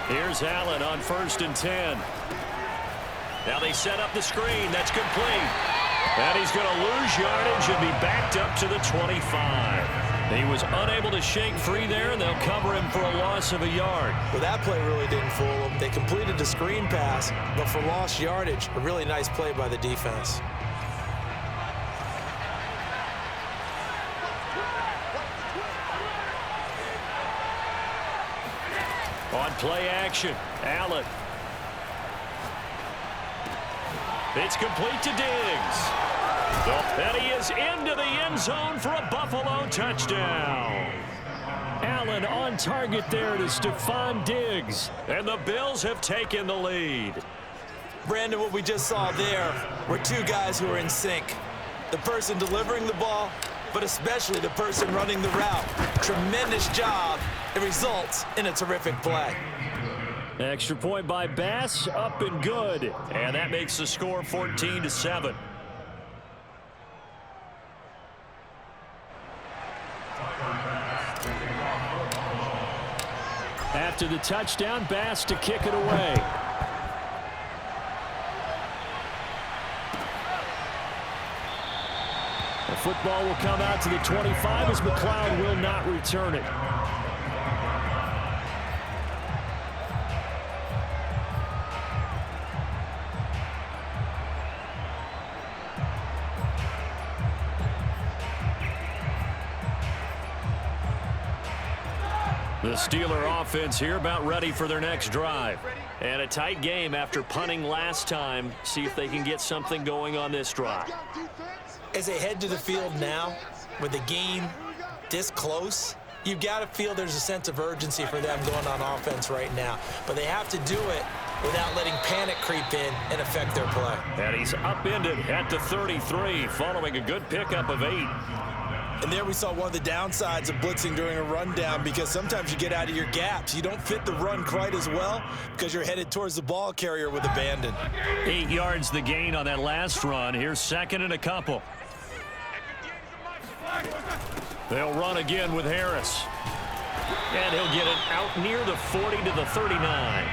Here's Allen on 1st and 10. Now they set up the screen. That's complete. And he's going to lose yardage and be backed up to the 25. He was unable to shake free there, and they'll cover him for a loss of a yard. Well, that play really didn't fool them. They completed the screen pass, but for lost yardage, a really nice play by the defense. On play action, Allen. It's complete to Diggs. And he is into the end zone for a Buffalo touchdown. Allen on target there to Stephon Diggs. And the Bills have taken the lead. Brandon, what we just saw there were two guys who are in sync. The person delivering the ball, but especially the person running the route. Tremendous job. It results in a terrific play. Extra point by Bass, up and good. And that makes the score 14-7. After the touchdown, Bass to kick it away. The football will come out to the 25 as McLeod will not return it. The Steeler offense here about ready for their next drive. And a tight game after punting last time. See if they can get something going on this drive. As they head to the field now, with the game this close, you've got to feel there's a sense of urgency for them going on offense right now. But they have to do it without letting panic creep in and affect their play. And he's upended at the 33, following a good pickup of 8. And there we saw one of the downsides of blitzing during a rundown, because sometimes you get out of your gaps. You don't fit the run quite as well because you're headed towards the ball carrier with abandon. 8 yards the gain on that last run. Here's 2nd and a couple. They'll run again with Harris. And he'll get it out near the 40 to the 39.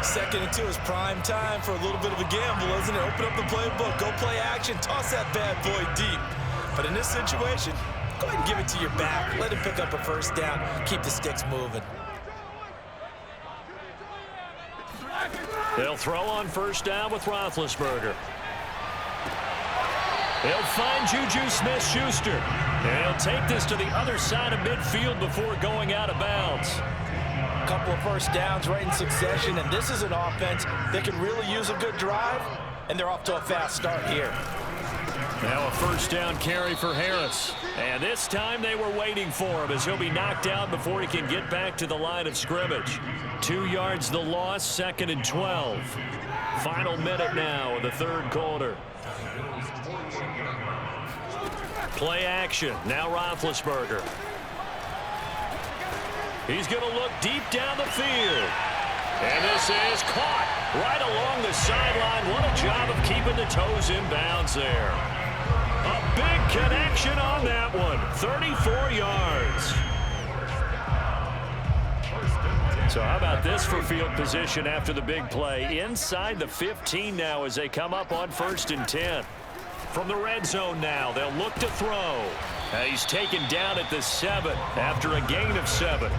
2nd and 2 is prime time for a little bit of a gamble, isn't it? Open up the playbook, go play action, toss that bad boy deep. But in this situation, go ahead and give it to your back. Let him pick up a first down. Keep the sticks moving. They'll throw on first down with Roethlisberger. He'll find Juju Smith-Schuster. And he'll take this to the other side of midfield before going out of bounds. A couple of first downs right in succession, and this is an offense that can really use a good drive, and they're off to a fast start here. Now a first down carry for Harris. And this time they were waiting for him, as he'll be knocked out before he can get back to the line of scrimmage. 2 yards the loss, 2nd and 12. Final minute now of the 3rd quarter. Play action. Now Roethlisberger. He's going to look deep down the field. And this is caught right along the sideline. What a job of keeping the toes in bounds there. A big connection on that one. 34 yards. So how about this for field position after the big play? Inside the 15 now as they come up on 1st and 10. From the red zone now, they'll look to throw. He's taken down at the 7 after a gain of 7.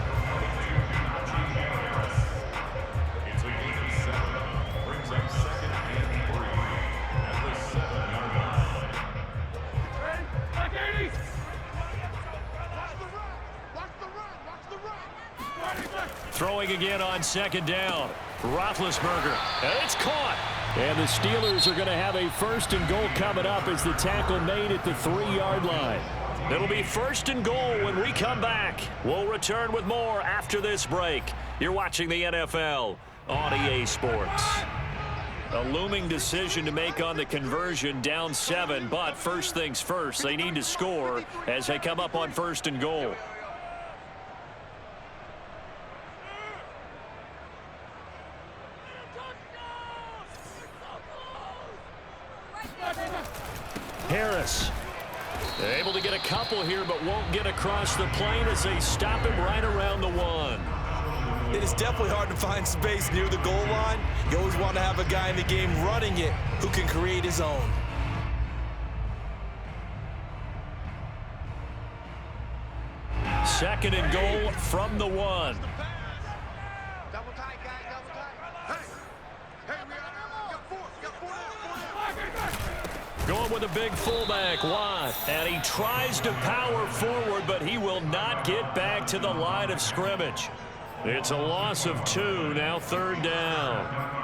Throwing again on 2nd down. Roethlisberger. And it's caught. And the Steelers are going to have a 1st and goal coming up as the tackle made at the 3-yard line. It'll be 1st and goal when we come back. We'll return with more after this break. You're watching the NFL on EA Sports. A looming decision to make on the conversion, down 7, but first things first, they need to score as they come up on 1st and goal. Harris able to get a couple here, but won't get across the plane as they stop him right around the 1. it is definitely hard to find space near the goal line. You always want to have a guy in the game running it who can create his own. Second and goal from the 1. Going with a big fullback, Watt. And he tries to power forward, but he will not get back to the line of scrimmage. It's a loss of 2, now third down.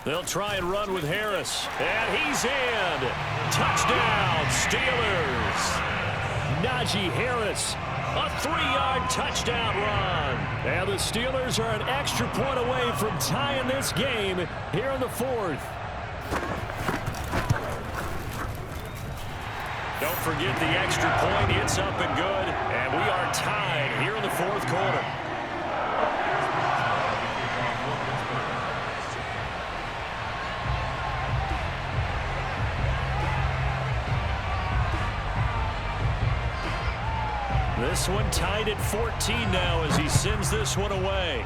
They'll try and run with Harris. And he's in. Touchdown, Steelers. Najee Harris, a 3-yard touchdown run. And the Steelers are an extra point away from tying this game here in the 4th. Don't forget the extra point. It's up and good. And we are tied here in the 4th quarter. This one tied at 14 now as he sends this one away.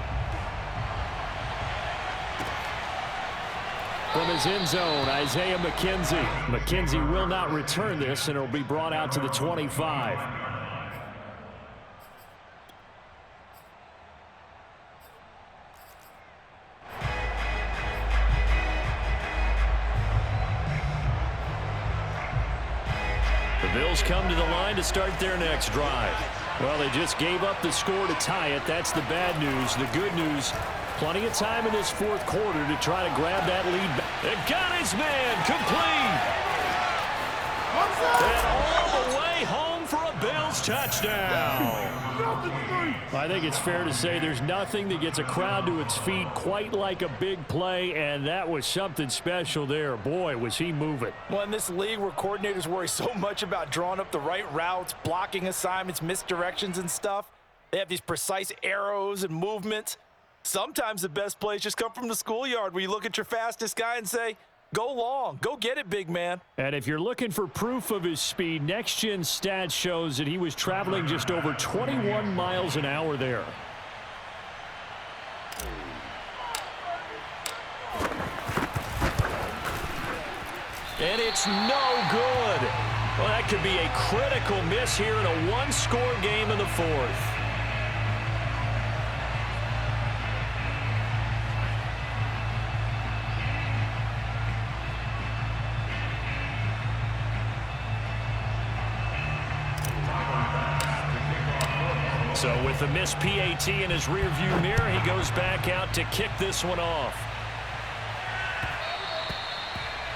From his end zone, Isaiah McKenzie. McKenzie will not return this, and it will be brought out to the 25. The Bills come to the line to start their next drive. Well, they just gave up the score to tie it. That's the bad news. The good news, plenty of time in this 4th quarter to try to grab that lead back. And got his man complete. And all the way home for a Bills touchdown. I think it's fair to say there's nothing that gets a crowd to its feet quite like a big play, and that was something special there. Boy, was he moving. Well, in this league where coordinators worry so much about drawing up the right routes, blocking assignments, misdirections and stuff, they have these precise arrows and movements. Sometimes the best plays just come from the schoolyard where you look at your fastest guy and say, go long. Go get it, big man. And if you're looking for proof of his speed, Next Gen Stats shows that he was traveling just over 21 miles an hour there. And it's no good. Well, that could be a critical miss here in a one-score game in the 4th. So with the missed PAT in his rearview mirror, he goes back out to kick this one off.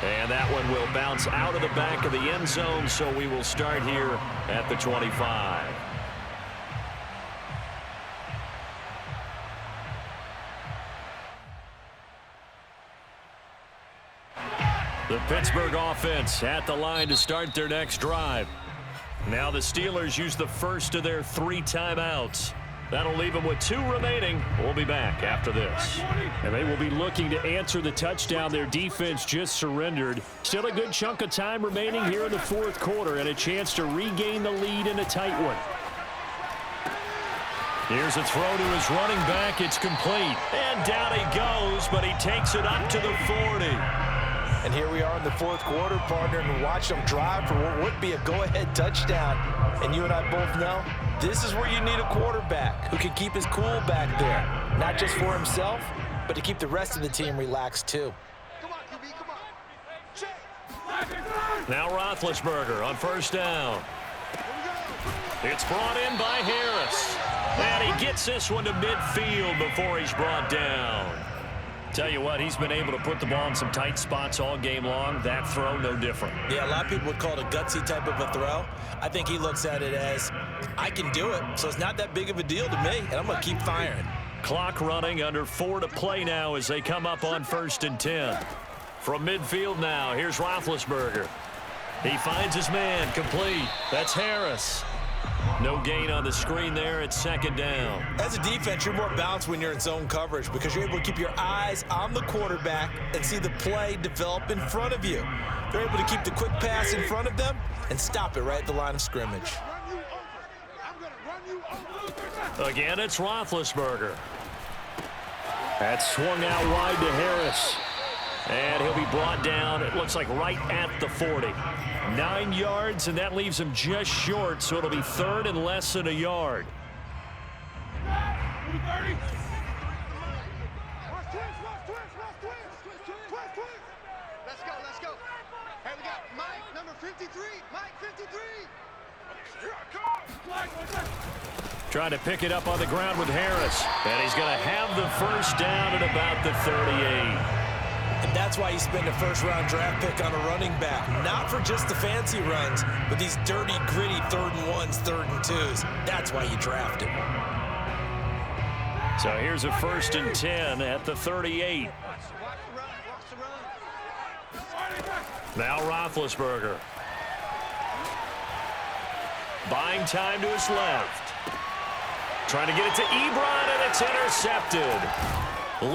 And that one will bounce out of the back of the end zone, so we will start here at the 25. The Pittsburgh offense at the line to start their next drive. Now the Steelers use the first of their 3 timeouts. That'll leave them with 2 remaining. We'll be back after this. And they will be looking to answer the touchdown their defense just surrendered. Still a good chunk of time remaining here in the 4th quarter and a chance to regain the lead in a tight one. Here's a throw to his running back. It's complete. And down he goes, but he takes it up to the 40. And here we are in the 4th quarter, partner, and watch them drive for what would be a go-ahead touchdown. And you and I both know this is where you need a quarterback who can keep his cool back there. Not just for himself, but to keep the rest of the team relaxed too. Now Roethlisberger on first down. It's brought in by Harris. And he gets this one to midfield before he's brought down. Tell you what, he's been able to put the ball in some tight spots all game long. That throw, no different. Yeah, a lot of people would call it a gutsy type of a throw. I think he looks at it as, I can do it, so it's not that big of a deal to me, and I'm going to keep firing. Clock running, under 4 to play now as they come up on 1st and 10. From midfield now, here's Roethlisberger. He finds his man, complete. That's Harris. No gain on the screen there at second down. As a defense, you're more balanced when you're in zone coverage because you're able to keep your eyes on the quarterback and see the play develop in front of you. They're able to keep the quick pass in front of them and stop it right at the line of scrimmage. Again, it's Roethlisberger. That's swung out wide to Harris. And he'll be brought down, it looks like, right at the 40. 9 yards, and that leaves him just short, so it'll be third and less than a yard. Let's go. Hey, we got Mike, number 53. Mike, 53. Trying to pick it up on the ground with Harris. And he's going to have the first down at about the 38. And that's why you spend a first-round draft pick on a running back. Not for just the fancy runs, but these dirty, gritty 3rd and 1s, 3rd and 2s. That's why you draft him. So here's a 1st and 10 at the 38. Now Roethlisberger. Buying time to his left. Trying to get it to Ebron, and it's intercepted.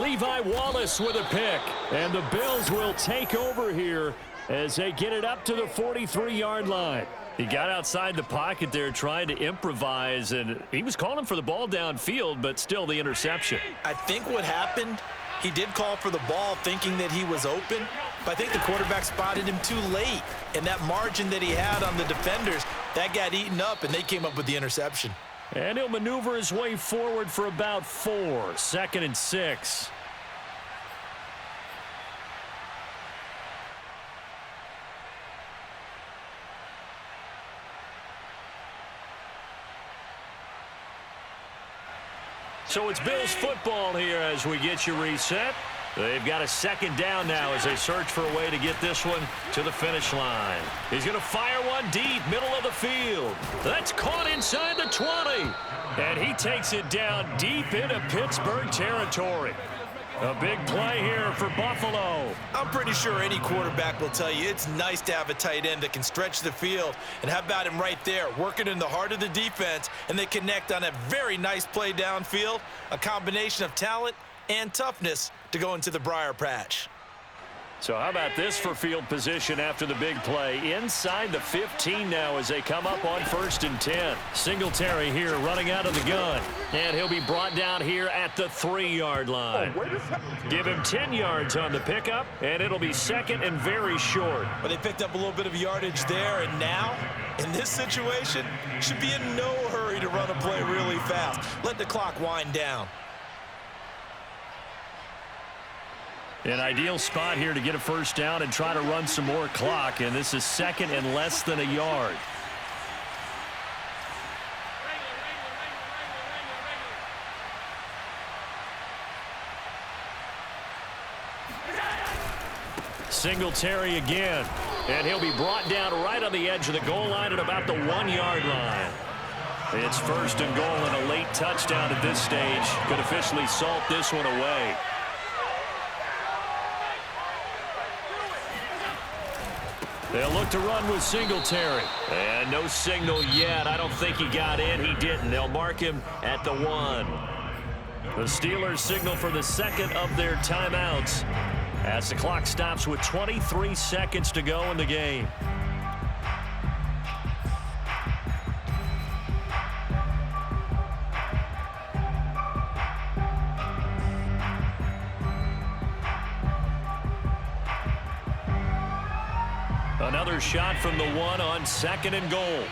Levi Wallace with a pick, and the Bills will take over here as they get it up to the 43-yard line. He got outside the pocket there trying to improvise, and he was calling for the ball downfield, but still the interception. I think what happened, he did call for the ball thinking that he was open, but I think the quarterback spotted him too late, and that margin that he had on the defenders, that got eaten up, and they came up with the interception. And he'll maneuver his way forward for about 4. 2nd and 6. So it's Bills football here as we get you reset. They've got a 2nd down now as they search for a way to get this one to the finish line. He's going to fire one deep, middle of the field. That's caught inside the 20. And he takes it down deep into Pittsburgh territory. A big play here for Buffalo. I'm pretty sure any quarterback will tell you it's nice to have a tight end that can stretch the field. And how about him right there, working in the heart of the defense, and they connect on a very nice play downfield, a combination of talent and toughness to go into the briar patch. So how about this for field position after the big play? Inside the 15 now as they come up on 1st and 10. Singletary here running out of the gun. And he'll be brought down here at the 3-yard line. Give him 10 yards on the pickup, and it'll be 2nd and very short. But they picked up a little bit of yardage there, and now, in this situation, should be in no hurry to run a play really fast. Let the clock wind down. An ideal spot here to get a first down and try to run some more clock, and this is 2nd and less than a yard. Singletary again, and he'll be brought down right on the edge of the goal line at about the 1-yard line. It's 1st and goal, and a late touchdown at this stage could officially salt this one away. They'll look to run with Singletary. And no signal yet. I don't think he got in. He didn't. They'll mark him at the 1. The Steelers signal for the 2nd of their timeouts as the clock stops with 23 seconds to go in the game. Another shot from the 1 on 2nd and goal.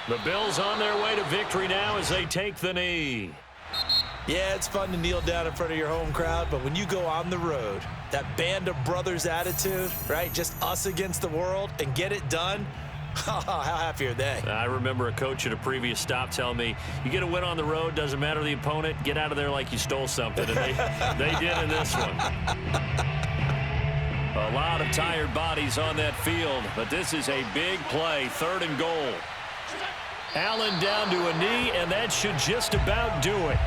The Bills on their way to victory now as they take the knee. Yeah, it's fun to kneel down in front of your home crowd, but when you go on the road, that band of brothers attitude, right? Just us against the world and get it done. How happy are they? I remember a coach at a previous stop telling me, you get a win on the road, doesn't matter the opponent, get out of there like you stole something. And they did in this one. A lot of tired bodies on that field, but this is a big play, 3rd and goal. Allen down to a knee, and that should just about do it.